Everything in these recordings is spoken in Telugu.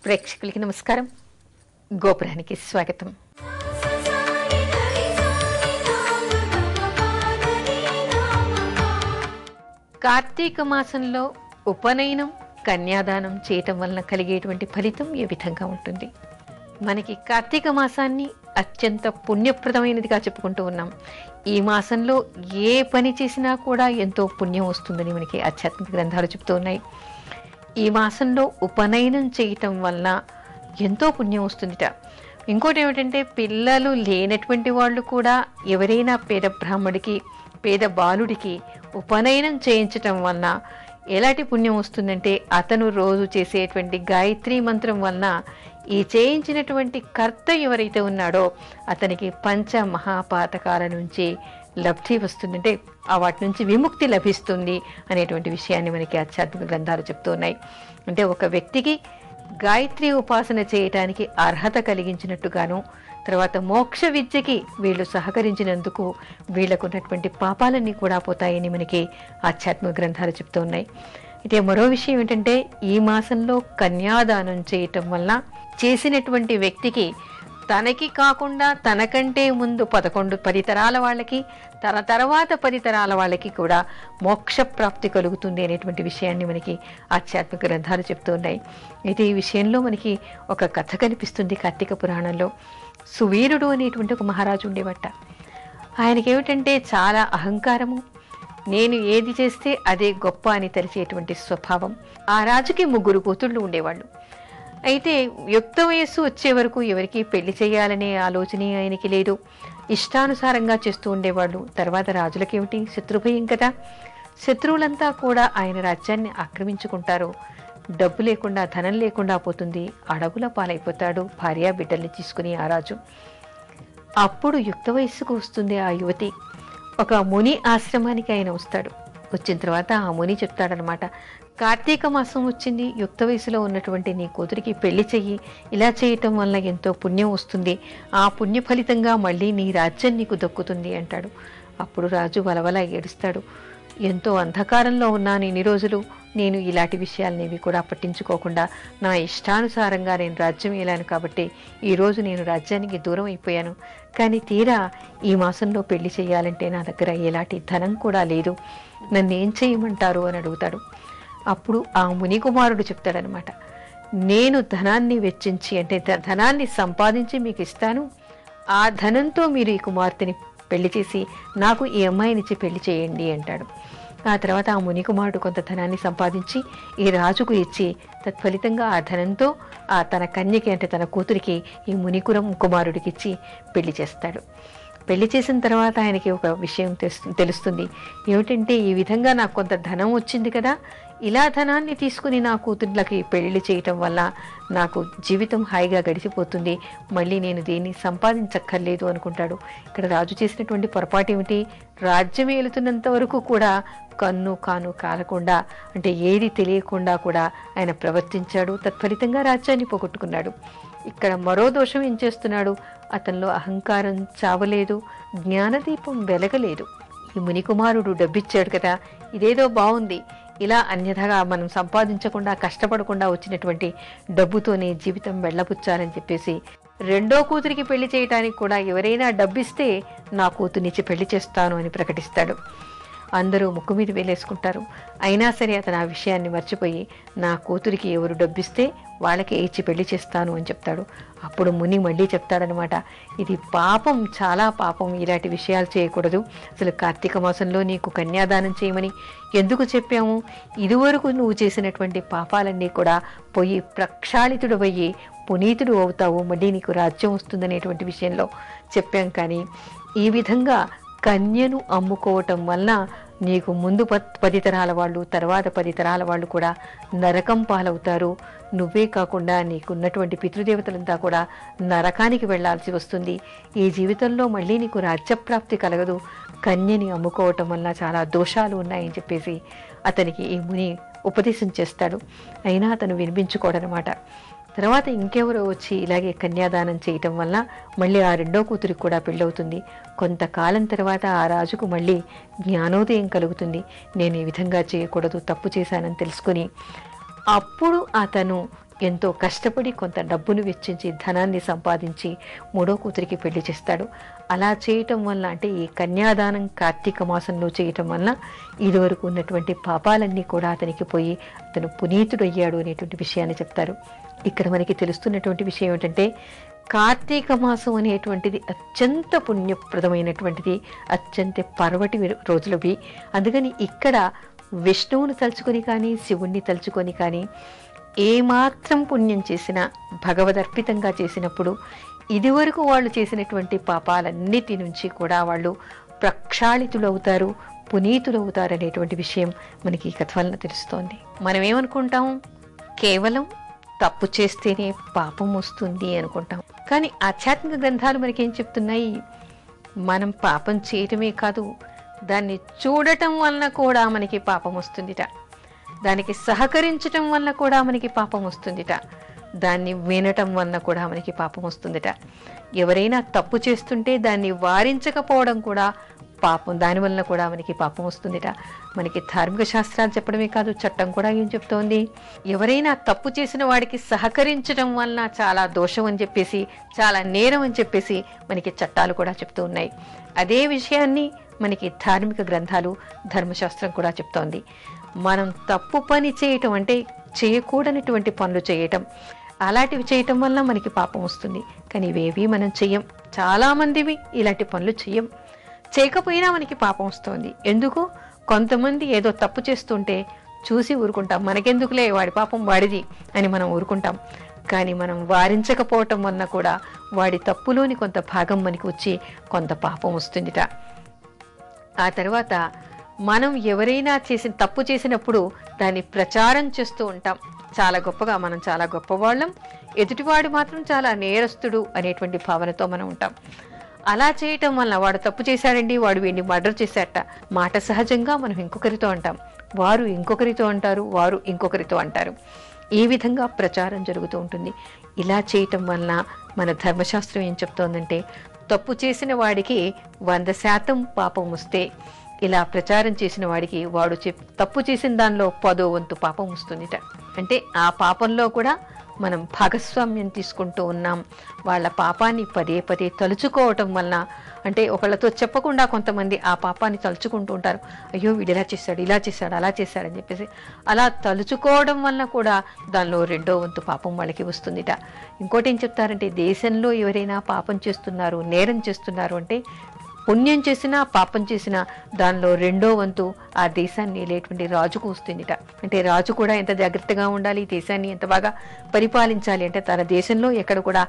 ప్రేక్షకులకి నమస్కారం. గోపురానికి స్వాగతం. కార్తీక మాసంలో ఉపనయనం, కన్యాదానం చేయటం వలన కలిగేటువంటి ఫలితం ఏ విధంగా ఉంటుంది? మనకి కార్తీక మాసాన్ని అత్యంత పుణ్యప్రదమైనదిగా చెప్పుకుంటూ ఉన్నాం. ఈ మాసంలో ఏ పని చేసినా కూడా ఎంతో పుణ్యం వస్తుందని మనకి ఆధ్యాత్మిక గ్రంథాలు చెప్తూ ఉన్నాయి. ఈ మాసంలో ఉపనయనం చేయటం వలన ఎంతో పుణ్యం వస్తుందిట. ఇంకోటి ఏమిటంటే, పిల్లలు లేనటువంటి వాళ్ళు కూడా ఎవరైనా పేద బ్రాహ్మడికి, పేద బాలుడికి ఉపనయనం చేయించటం వలన ఎలాంటి పుణ్యం వస్తుందంటే, అతను రోజు చేసేటువంటి గాయత్రీ మంత్రం వలన ఈ చేయించినటువంటి కర్త ఎవరైతే ఉన్నాడో అతనికి పంచ మహాపాతకాల నుంచి లబ్ధి వస్తుందంటే, వాటి నుంచి విముక్తి లభిస్తుంది అనేటువంటి విషయాన్ని మనకి ఆధ్యాత్మిక గ్రంథాలు చెప్తూ ఉన్నాయి. అంటే ఒక వ్యక్తికి గాయత్రి ఉపాసన చేయటానికి అర్హత కలిగించినట్టుగాను, తర్వాత మోక్ష విద్యకి వీళ్ళు సహకరించినందుకు వీళ్లకు ఉన్నటువంటి పాపాలన్నీ కూడా పోతాయని మనకి ఆధ్యాత్మిక గ్రంథాలు చెప్తూ ఉన్నాయి. అయితే మరో విషయం ఏంటంటే, ఈ మాసంలో కన్యాదానం చేయటం వల్ల చేసినటువంటి వ్యక్తికి తనకి కాకుండా తనకంటే ముందు 10 తరాల వాళ్ళకి, తన తర్వాత 10 తరాల వాళ్ళకి కూడా మోక్ష ప్రాప్తి కలుగుతుంది అనేటువంటి విషయాన్ని మనకి ఆధ్యాత్మిక గ్రంథాలు చెప్తూ ఉన్నాయి. అయితే ఈ విషయంలో మనకి ఒక కథ కనిపిస్తుంది కార్తీక పురాణంలో. సువీరుడు అనేటువంటి ఒక మహారాజు ఉండేవట. ఆయనకేమిటంటే చాలా అహంకారము, నేను ఏది చేస్తే అదే గొప్ప అని తలిచేటువంటి స్వభావం. ఆ రాజుకి 3 కూతుళ్ళు ఉండేవాళ్ళు. అయితే యుక్త వయస్సు వచ్చే వరకు ఎవరికి పెళ్లి చేయాలనే ఆలోచనే ఆయనకి లేదు. ఇష్టానుసారంగా చేస్తూ ఉండేవాళ్ళు. తర్వాత రాజులకేమిటి, శత్రుభయం కదా. శత్రువులంతా కూడా ఆయన రాజ్యాన్ని ఆక్రమించుకుంటారు. డబ్బు లేకుండా, ధనం లేకుండా పోతుంది. అడవుల పాలైపోతాడు భార్యా బిడ్డల్ని తీసుకుని ఆ రాజు. అప్పుడు యుక్త వయస్సుకు వస్తుంది ఆ యువతి. ఒక ముని ఆశ్రమానికి ఆయన వస్తాడు. వచ్చిన తర్వాత ఆ ముని చెప్తాడనమాట, కార్తీక మాసం వచ్చింది, యుక్త వయసులో ఉన్నటువంటి నీ కూతురికి పెళ్లి చెయ్యి. ఇలా చేయటం వల్ల ఎంతో పుణ్యం వస్తుంది. ఆ పుణ్య ఫలితంగా మళ్ళీ నీ రాజ్యం నీకు దక్కుతుంది అంటాడు. అప్పుడు రాజు వలవల ఏడుస్తాడు. ఎంతో అంధకారంలో ఉన్నాను ఇన్ని రోజులు. నేను ఇలాంటి విషయాలనేవి కూడా పట్టించుకోకుండా నా ఇష్టానుసారంగా నేను రాజ్యం ఏలాను కాబట్టి ఈరోజు నేను రాజ్యానికి దూరం అయిపోయాను. కానీ తీరా ఈ మాసంలో పెళ్లి చేయాలంటే నా దగ్గర ఎలాంటి ధనం కూడా లేదు. నన్ను ఏం చేయమంటారు అని అడుగుతాడు. అప్పుడు ఆ ముని కుమారుడు చెప్తాడనమాట, నేను ధనాన్ని వెచ్చించి, అంటే ధనాన్ని సంపాదించి మీకు ఇస్తాను. ఆ ధనంతో మీరు ఈ కుమార్తెని పెళ్లి చేసి నాకు ఈ అమ్మాయినిచ్చి పెళ్లి చేయండి అంటాడు. ఆ తర్వాత ఆ ముని కుమారుడు కొంత ధనాన్ని సంపాదించి ఈ రాజుకు ఇచ్చి, తత్ఫలితంగా ఆ ధనంతో తన కన్యకి, అంటే తన కూతురికి ఈ మునికురం కుమారుడికి ఇచ్చి పెళ్లి చేస్తాడు. పెళ్లి చేసిన తర్వాత ఆయనకి ఒక విషయం తెలుస్తుంది. ఏమిటంటే, ఈ విధంగా నాకు కొంత ధనం వచ్చింది కదా, ఇలా ధనాన్ని తీసుకుని నా కూతుర్లకి పెళ్లి చేయటం వల్ల నాకు జీవితం హాయిగా గడిచిపోతుంది. మళ్ళీ నేను దేన్ని సంపాదించక్కర్లేదు అనుకుంటాడు. ఇక్కడ రాజు చేసినటువంటి పొరపాటు ఏమిటి, రాజ్యం ఏలుతున్నంత వరకు కూడా కన్ను కాను కాలకుండా, అంటే ఏది తెలియకుండా కూడా ఆయన ప్రవర్తించాడు. తత్ఫలితంగా రాజ్యాన్ని పోగొట్టుకున్నాడు. ఇక్కడ మరో దోషం ఏం చేస్తున్నాడు, అతనిలో అహంకారం చావలేదు, జ్ఞానదీపం వెలగలేదు. ఈ మునికుమారుడు డబ్బిచ్చాడు కదా, ఇదేదో బాగుంది, ఇలా అన్యథగా మనం సంపాదించకుండా కష్టపడకుండా వచ్చినటువంటి డబ్బుతోనే జీవితం వెళ్ళపుచ్చాలని చెప్పేసి రెండో కూతురికి పెళ్లి చేయటానికి కూడా ఎవరైనా డబ్బిస్తే నా కూతుర్నిచ్చి పెళ్లి చేస్తాను అని ప్రకటిస్తాడు. అందరూ ముక్కు మీద వేలేసుకుంటారు. అయినా సరే అతను ఆ విషయాన్ని మర్చిపోయి నా కూతురికి ఎవరు డబ్బిస్తే వాళ్ళకే ఇచ్చి పెళ్లి చేస్తాను అని చెప్తాడు. అప్పుడు ముని మళ్ళీ చెప్తాడనమాట, ఇది పాపం, చాలా పాపం, ఇలాంటి విషయాలు చేయకూడదు. అసలు కార్తీక మాసంలో నీకు కన్యాదానం చేయమని ఎందుకు చెప్పాము? ఇదివరకు నువ్వు చేసినటువంటి పాపాలన్నీ కూడా పోయి ప్రక్షాళితుడు అయ్యి పునీతుడు అవుతావు, మళ్ళీ నీకు రాజ్యం వస్తుందనేటువంటి విషయంలో చెప్పాం. కానీ ఈ విధంగా కన్యను అమ్ముకోవటం వల్ల నీకు ముందు 10 తరాల వాళ్ళు, తర్వాత 10 తరాల వాళ్ళు కూడా నరకం పాలవుతారు. నువ్వే కాకుండా నీకున్నటువంటి పితృదేవతలంతా కూడా నరకానికి వెళ్లాల్సి వస్తుంది. ఈ జీవితంలో మళ్ళీ నీకు రాజ్యప్రాప్తి కలగదు. కన్యని అమ్ముకోవటం వల్ల చాలా దోషాలు ఉన్నాయని చెప్పేసి అతనికి ఈ ముని ఉపదేశం చేస్తాడు. అయినా అతను వినిపించుకోడనమాట. తర్వాత ఇంకెవరో వచ్చి ఇలాగే కన్యాదానం చేయటం వల్ల మళ్ళీ ఆ రెండో కూతురికి కూడా పెళ్ళవుతుంది. కొంతకాలం తర్వాత ఆ రాజుకు మళ్ళీ జ్ఞానోదయం కలుగుతుంది. నేను ఈ విధంగా చేయకూడదు, తప్పు చేశానని తెలుసుకుని అప్పుడు అతను ఎంతో కష్టపడి కొంత డబ్బును వెచ్చించి ధనాన్ని సంపాదించి మూడో కూతురికి పెళ్లి చేస్తాడు. అలా చేయటం వల్ల, అంటే ఈ కన్యాదానం కార్తీక మాసంలో చేయటం వల్ల ఇదివరకు ఉన్నటువంటి పాపాలన్నీ కూడా అతనికి పోయి అతను పునీతుడయ్యాడు అనేటువంటి విషయాన్ని చెప్తారు. ఇక్కడ మనకి తెలుస్తున్నటువంటి విషయం ఏమిటంటే, కార్తీక మాసం అనేటువంటిది అత్యంత పుణ్యప్రదమైనటువంటిది, అత్యంత పర్వటి రోజులవి. అందుకని ఇక్కడ విష్ణువును తలుచుకొని కానీ శివుణ్ణి తలుచుకొని కానీ ఏమాత్రం పుణ్యం చేసినా భగవదర్పితంగా చేసినప్పుడు ఇదివరకు వాళ్ళు చేసినటువంటి పాపాలన్నిటి నుంచి కూడా వాళ్ళు ప్రక్షాళితులవుతారు, పునీతులవుతారు అనేటువంటి విషయం మనకి ఈ కథ వలన తెలుస్తోంది. మనం ఏమనుకుంటాం, కేవలం తప్పు చేస్తేనే పాపం వస్తుంది అనుకుంటాం. కానీ ఆధ్యాత్మిక గ్రంథాలు మనకేం చెప్తున్నాయి, మనం పాపం చేయటమే కాదు, దాన్ని చూడటం వలన కూడా మనకి పాపం వస్తుందిట, దానికి సహకరించటం వల్ల కూడా మనకి పాపం వస్తుందిట, దాన్ని వినటం వలన కూడా మనకి పాపం వస్తుందిట. ఎవరైనా తప్పు చేస్తుంటే దాన్ని వారించకపోవడం కూడా పాపం, దానివల్ల కూడా మనకి పాపం వస్తుందిట. మనకి ధార్మిక శాస్త్రాలు చెప్పడమే కాదు, చట్టం కూడా ఏం చెప్తోంది, ఎవరైనా తప్పు చేసిన వాడికి సహకరించడం వలన చాలా దోషం అని చెప్పేసి, చాలా నేరం అని చెప్పేసి మనకి చట్టాలు కూడా చెప్తూ ఉన్నాయి. అదే విషయాన్ని మనకి ధార్మిక గ్రంథాలు, ధర్మశాస్త్రం కూడా చెప్తోంది. మనం తప్పు పని చేయటం అంటే చేయకూడనటువంటి పనులు చేయటం, అలాంటివి చేయటం వల్ల మనకి పాపం వస్తుంది. కానీ ఇవేవి మనం చెయ్యం, చాలామందివి ఇలాంటి పనులు చెయ్యం, చేయకపోయినా మనకి పాపం వస్తుంది. ఎందుకు, కొంతమంది ఏదో తప్పు చేస్తుంటే చూసి ఊరుకుంటాం, మనకెందుకులే వాడి పాపం వాడిది అని మనం ఊరుకుంటాం. కానీ మనం వారించకపోవటం వలన కూడా వాడి తప్పులోని కొంత భాగం మనకి వచ్చి కొంత పాపం వస్తుందిట. ఆ తర్వాత మనం ఎవరైనా తప్పు చేసినప్పుడు దాన్ని ప్రచారం చేస్తూ ఉంటాం, చాలా గొప్పగా, మనం చాలా గొప్పవాళ్ళం, ఎదుటివాడు మాత్రం చాలా నేరస్తుడు అనేటువంటి భావనతో మనం ఉంటాం. అలా చేయటం వల్ల వాడు తప్పు చేశాడండి, వాడు వీడిని మర్డర్ చేశాట మాట సహజంగా మనం ఇంకొకరితో అంటాం, వారు ఇంకొకరితో అంటారు, వారు ఇంకొకరితో అంటారు. ఈ విధంగా ప్రచారం జరుగుతూ ఉంటుంది. ఇలా చేయటం వలన మన ధర్మశాస్త్రం ఏం చెప్తోందంటే, తప్పు చేసిన వాడికి 100% పాపం వస్తే, ఇలా ప్రచారం చేసిన వాడికి వాడు తప్పు చేసిన దానిలో 10వ వంతు పాపం వస్తుందిట. అంటే ఆ పాపంలో కూడా మనం భాగస్వామ్యం తీసుకుంటూ ఉన్నాం. వాళ్ళ పాపాన్ని పదే పదే తలుచుకోవటం వలన, అంటే ఒకళ్ళతో చెప్పకుండా కొంతమంది ఆ పాపాన్ని తలుచుకుంటూ ఉంటారు, అయ్యో వీడు ఇలా చేశాడు, ఇలా చేశాడు, అలా చేశాడని చెప్పేసి. అలా తలుచుకోవడం వలన కూడా దానిలో 2వ వంతు పాపం వాళ్ళకి వస్తుందిట. ఇంకోటి ఏం చెప్తారంటే, దేశంలో ఎవరైనా పాపం చేస్తున్నారు, నేరం చేస్తున్నారు అంటే, పుణ్యం చేసినా పాపం చేసినా దానిలో 2వ వంతు ఆ దేశాన్ని ఏలేటువంటి రాజుకు వస్తుందిట. అంటే రాజు కూడా ఎంత జాగ్రత్తగా ఉండాలి, దేశాన్ని ఎంత బాగా పరిపాలించాలి అంటే, తన దేశంలో ఎక్కడ కూడా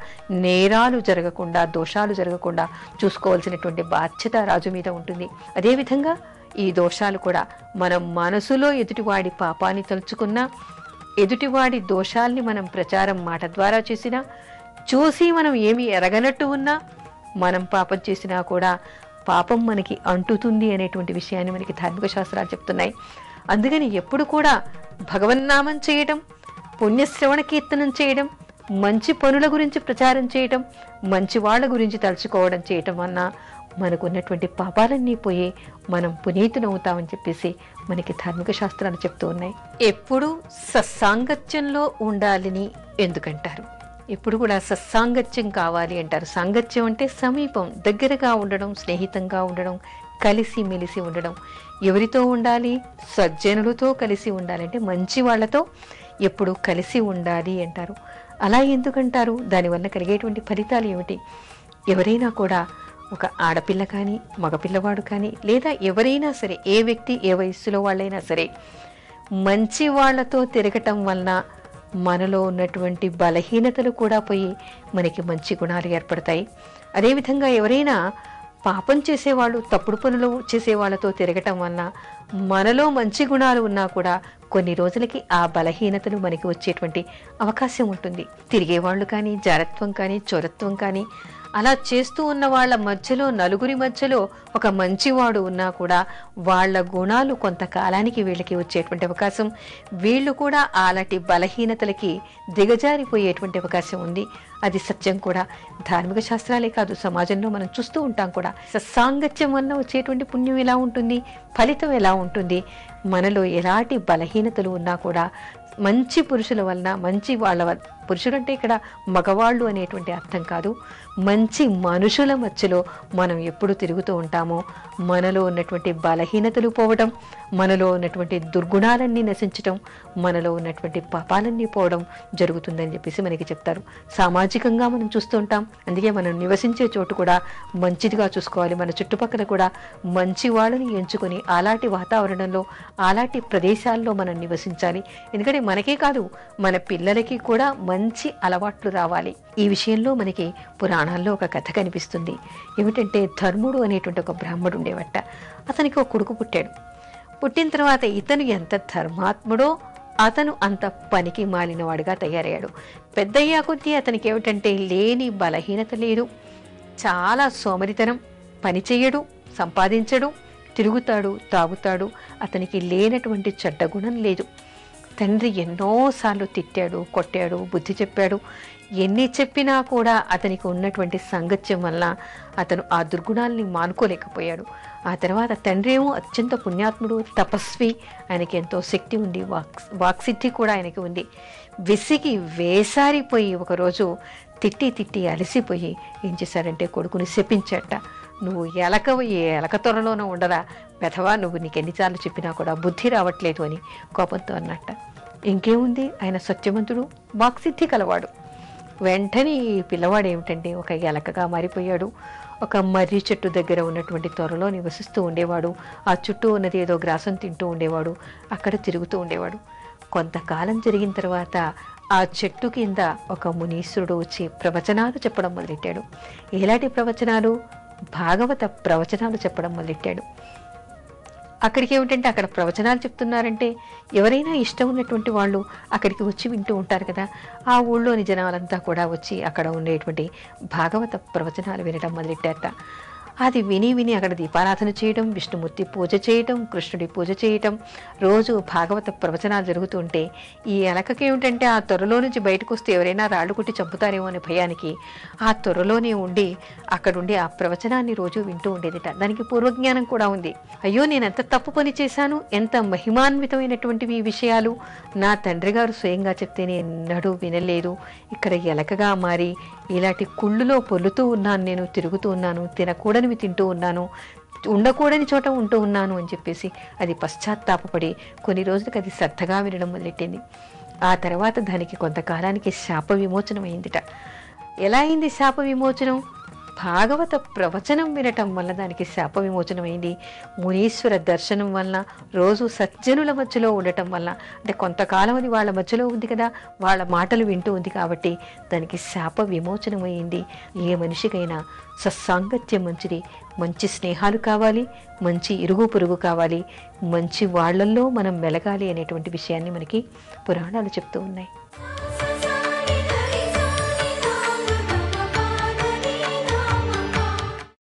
నేరాలు జరగకుండా, దోషాలు జరగకుండా చూసుకోవాల్సినటువంటి బాధ్యత రాజు మీద ఉంటుంది. అదేవిధంగా ఈ దోషాలు కూడా మనం మనసులో ఎదుటివాడి పాపాన్ని తలుచుకున్నా, ఎదుటివాడి దోషాల్ని మనం ప్రచారం మాట ద్వారా చేసినా, చూసి మనం ఏమీ ఎరగనట్టు ఉన్నా, మనం పాపం చేసినా కూడా పాపం మనకి అంటుతుంది అనేటువంటి విషయాన్ని మనకి ధార్మిక శాస్త్రాలు చెప్తున్నాయి. అందుకని ఎప్పుడు కూడా భగవన్నామం చేయటం, పుణ్యశ్రవణ కీర్తనం చేయడం, మంచి పనుల గురించి ప్రచారం చేయటం, మంచి వాళ్ళ గురించి తలుచుకోవడం చేయటం వలన మనకున్నటువంటి పాపాలన్నీ పోయి మనం పునీతునవుతామని చెప్పేసి మనకి ధార్మిక శాస్త్రాలు చెప్తూ ఉన్నాయి. ఎప్పుడు సత్సాంగత్యంలో ఉండాలని ఎందుకంటారు, ఎప్పుడు కూడా సత్సాంగత్యం కావాలి అంటారు. సాంగత్యం అంటే సమీపం, దగ్గరగా ఉండడం, స్నేహితంగా ఉండడం, కలిసి మెలిసి ఉండడం. ఎవరితో ఉండాలి, సజ్జనులతో కలిసి ఉండాలి, అంటే మంచి వాళ్ళతో ఎప్పుడు కలిసి ఉండాలి అంటారు. అలా ఎందుకంటారు, దానివల్ల కలిగేటువంటి ఫలితాలు ఏమిటి? ఎవరైనా కూడా, ఒక ఆడపిల్ల కానీ, మగపిల్లవాడు కానీ, లేదా ఎవరైనా సరే, ఏ వ్యక్తి ఏ వయస్సులో వాళ్ళైనా సరే, మంచి వాళ్లతో తిరగటం వలన మనలో ఉన్నటువంటి బలహీనతలు కూడా పోయి మనకి మంచి గుణాలు ఏర్పడతాయి. అదేవిధంగా ఎవరైనా పాపం చేసేవాళ్ళు, తప్పుడు పనులు చేసేవాళ్ళతో తిరగటం వలన మనలో మంచి గుణాలు ఉన్నా కూడా కొన్ని రోజులకి ఆ బలహీనతలు మనకి వచ్చేటువంటి అవకాశం ఉంటుంది. తిరిగేవాళ్ళు కానీ, జారత్వం కానీ, చోరత్వం కానీ, అలా చేస్తూ ఉన్న వాళ్ళ మధ్యలో, నలుగురి మధ్యలో ఒక మంచివాడు ఉన్నా కూడా వాళ్ళ గుణాలు కొంతకాలానికి వీళ్ళకి వచ్చేటువంటి అవకాశం, వీళ్ళు కూడా అలాంటి బలహీనతలకి దిగజారిపోయేటువంటి అవకాశం ఉంది. అది సత్యం కూడా. ధార్మిక శాస్త్రాలే కాదు, సమాజంలో మనం చూస్తూ ఉంటాం కూడా. సత్సాంగత్యం వల్ల వచ్చేటువంటి పుణ్యం ఎలా ఉంటుంది, ఫలితం ఎలా ఉంటుంది, మనలో ఎలాంటి బలహీనతలు ఉన్నా కూడా మంచి పురుషుల వలన, మంచి వాళ్ళ పురుషులంటే ఇక్కడ మగవాళ్ళు అనేటువంటి అర్థం కాదు, మంచి మనుషుల మధ్యలో మనం ఎప్పుడు తిరుగుతూ ఉంటామో మనలో ఉన్నటువంటి బలహీనతలు పోవడం, మనలో ఉన్నటువంటి దుర్గుణాలన్నీ నశించటం, మనలో ఉన్నటువంటి పాపాలన్నీ పోవడం జరుగుతుందని చెప్పేసి మనకి చెప్తారు. సామాజికంగా మనం చూస్తూ ఉంటాం. అందుకే మనం నివసించే చోటు కూడా మంచిదిగా చూసుకోవాలి. మన చుట్టుపక్కల కూడా మంచి వాళ్ళని ఎంచుకొని అలాంటి వాతావరణంలో, అలాంటి ప్రదేశాల్లో మనం నివసించాలి. ఎందుకంటే మనకే కాదు, మన పిల్లలకి కూడా మంచి అలవాట్లు రావాలి. ఈ విషయంలో మనకి పురాణాల్లో ఒక కథ కనిపిస్తుంది. ఏమిటంటే ధర్ముడు అనేటువంటి ఒక బ్రాహ్మడు ఉండేవట. అతనికి ఒక కొడుకు పుట్టాడు. పుట్టిన తర్వాత ఇతను ఎంత ధర్మాత్ముడో అతను అంత పనికి మాలినవాడుగా తయారయ్యాడు. పెద్దయ్యా కొద్దీ అతనికి ఏమిటంటే లేని బలహీనత లేదు, చాలా సోమరితనం, పని చెయ్యడు, సంపాదించడు, తిరుగుతాడు, తాగుతాడు. అతనికి లేనటువంటి చెడ్డ గుణం లేదు. తండ్రి ఎన్నోసార్లు తిట్టాడు, కొట్టాడు, బుద్ధి చెప్పాడు. ఎన్ని చెప్పినా కూడా అతనికి ఉన్నటువంటి సాంగత్యం వల్ల అతను ఆ దుర్గుణాలని మానుకోలేకపోయాడు. ఆ తర్వాత తండ్రి ఏమో అత్యంత పుణ్యాత్ముడు, తపస్వి, ఆయనకి ఎంతో శక్తి ఉంది, వాక్సిద్ధి కూడా ఆయనకి ఉంది. విసిగి వేసారిపోయి ఒకరోజు తిట్టి అలసిపోయి ఏం చేశాడంటే కొడుకుని శపించాట. నువ్వు ఎలకవు, ఏ ఎలక త్వరలోనూ ఉండరా పెదవా, నువ్వు నీకెన్నిసార్లు చెప్పినా కూడా బుద్ధి రావట్లేదు అని కోపంతో అన్నట్ట. ఇంకేముంది, ఆయన సత్యవంతుడు, వాక్సిద్ధి కలవాడు. వెంటనే ఈ పిల్లవాడు ఏమిటంటే ఒక ఎలకగా మారిపోయాడు. ఒక మర్రి చెట్టు దగ్గర ఉన్నటువంటి త్వరలో నివసిస్తూ ఉండేవాడు. ఆ చుట్టూ ఉన్నది ఏదో గ్రాసం తింటూ ఉండేవాడు. అక్కడ తిరుగుతూ ఉండేవాడు. కొంతకాలం జరిగిన తర్వాత ఆ చెట్టు కింద ఒక మునీశ్వరుడు వచ్చి ప్రవచనాలు చెప్పడం మొదలెట్టాడు. ఎలాంటి ప్రవచనాలు? భాగవత ప్రవచనాలు చెప్పడం మొదలెట్టాడు. అక్కడికి ఏమిటంటే అక్కడ ప్రవచనాలు చెప్తున్నారంటే ఎవరైనా ఇష్టం ఉన్నటువంటి వాళ్ళు అక్కడికి వచ్చి వింటూ ఉంటారు కదా. ఆ ఊళ్ళోని జనాలంతా కూడా వచ్చి అక్కడ ఉండేటువంటి భాగవత ప్రవచనాలు వినడం మొదలెట్టారట. అది విని అక్కడ దీపారాధన చేయడం, విష్ణుమూర్తి పూజ చేయటం, కృష్ణుడి పూజ చేయటం, రోజు భాగవత ప్రవచనాలు జరుగుతుంటే ఈ ఎలకకి ఏమిటంటే ఆ త్వరలో నుంచి బయటకు వస్తే ఎవరైనా రాళ్ళు కొట్టి చంపుతారేమో అనే భయానికి ఆ త్వరలోనే ఉండి అక్కడుండి ఆ ప్రవచనాన్ని రోజు వింటూ ఉండేదిట. దానికి పూర్వజ్ఞానం కూడా ఉంది. అయ్యో, నేను ఎంత తప్పు పని చేశాను, ఎంత మహిమాన్వితమైనటువంటివి ఈ విషయాలు, నా తండ్రి గారు స్వయంగా చెప్తే నేను ఎన్నడూ వినలేదు. ఇక్కడ ఎలకగా మారి ఇలాంటి కుళ్ళులో పొల్లుతూ ఉన్నాను, నేను తిరుగుతూ ఉన్నాను, తినకూడనివి తింటూ ఉన్నాను, ఉండకూడని చోట ఉంటూ ఉన్నాను అని చెప్పేసి అది పశ్చాత్తాపపడి కొన్ని రోజులకు అది శ్రద్ధగా వినడం మొదలెట్టింది. ఆ తర్వాత దానికి కొంతకాలానికి శాప విమోచనం అయిందిట. ఎలా అయింది శాప విమోచనం? భాగవత ప్రవచనం వినటం వల్ల దానికి శాప విమోచనం అయింది. మునీశ్వర దర్శనం వలన, రోజు సజ్జనుల మధ్యలో ఉండటం వల్ల, అంటే కొంతకాలం అది వాళ్ళ మధ్యలో ఉంది కదా, వాళ్ళ మాటలు వింటూ ఉంది కాబట్టి దానికి శాప విమోచనం అయింది. ఏ మనిషికైనా సత్సాంగత్యం మంచిది, మంచి స్నేహాలు కావాలి, మంచి ఇరుగు పొరుగు కావాలి, మంచి వాళ్ళల్లో మనం మెలగాలి అనేటువంటి విషయాన్ని మనకి పురాణాలు చెప్తూ ఉన్నాయి.